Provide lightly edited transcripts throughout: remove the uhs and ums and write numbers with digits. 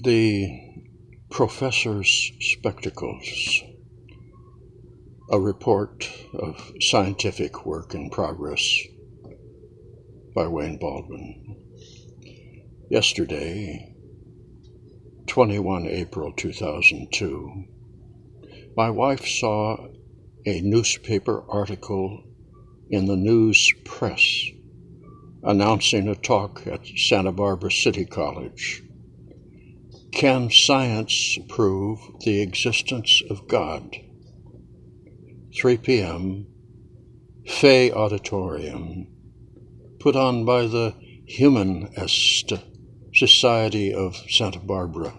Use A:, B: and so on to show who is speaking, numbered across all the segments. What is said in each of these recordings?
A: The Professor's Spectacles, a report of scientific work in progress by Baldwin. Yesterday, 21 April 2002, my wife saw a newspaper article in the news press announcing a talk at Santa Barbara City College. Can science prove the existence of God? 3 p.m., Fay Auditorium, put on by the Humanist Society of Santa Barbara.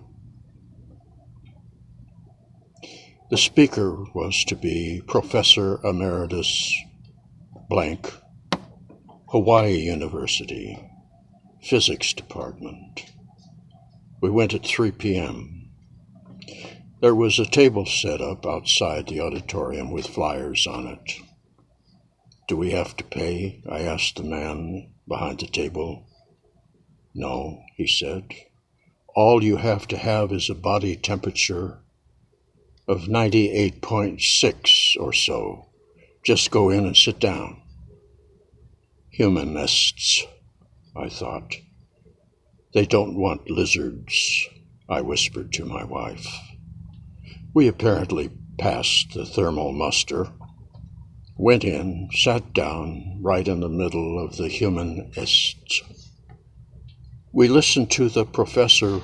A: The speaker was to be Professor Emeritus blank, Hawaii University, Physics Department. We went at 3 p.m. There was a table set up outside the auditorium with flyers on it. Do we have to pay? I asked the man behind the table. No, he said. All you have to have is a body temperature of 98.6 or so. Just go in and sit down. Humanists, I thought. They don't want lizards, I whispered to my wife. We apparently passed the thermal muster, went in, sat down right in the middle of the humanists. We listened to the professor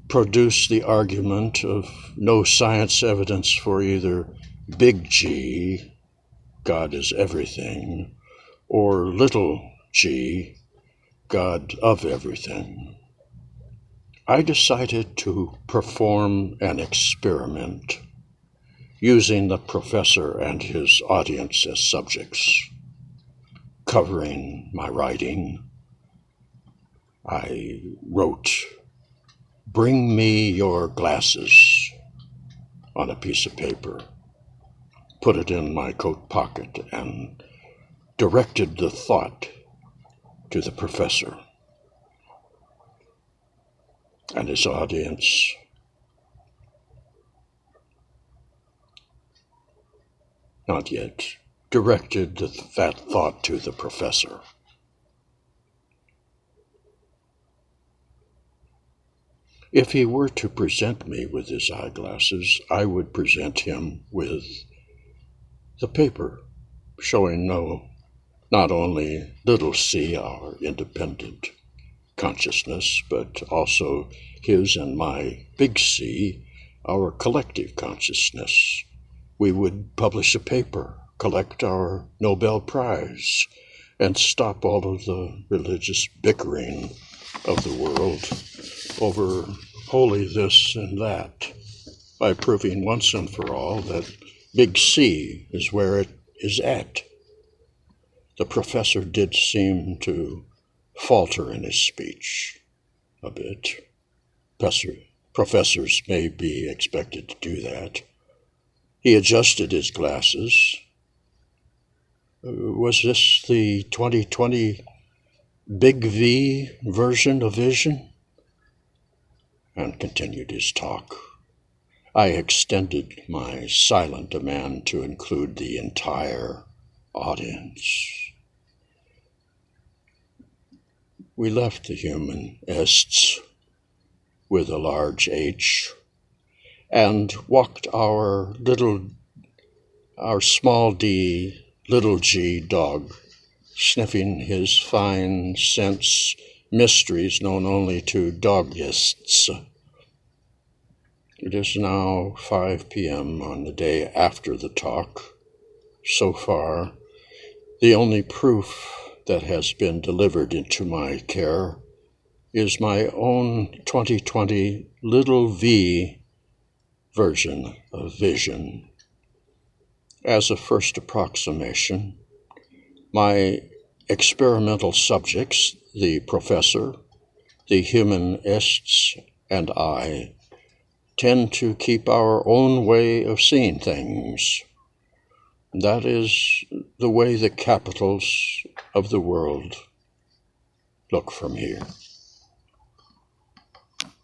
A: produce the argument of no science evidence for either big G, God is everything, or little g, God of everything. I decided to perform an experiment using the professor and his audience as subjects. Covering my writing, I wrote, "Bring me your glasses," on a piece of paper, put it in my coat pocket, and directed the thought to the professor and his audience. Not yet. Directed that thought to the professor. If he were to present me with his eyeglasses, I would present him with the paper showing not only little c, our independent consciousness, but also his and my big C, our collective consciousness. We would publish a paper, collect our Nobel Prize, and stop all of the religious bickering of the world over holy this and that by proving once and for all that big C is where it is at. The professor did seem to falter in his speech a bit. Professors may be expected to do that. He adjusted his glasses. Was this the 2020 Big V version of vision? And continued his talk. I extended my silent demand to include the entire audience. We left the humanists with a large H and walked our small d, little g dog, sniffing his fine sense mysteries known only to dogists. It is now 5 p.m. on the day after the talk. So far, the only proof that has been delivered into my care is my own 2020 little v version of vision. As a first approximation, my experimental subjects, the professor, the humanists, and I, tend to keep our own way of seeing things. That is the way the capitals of the world look from here.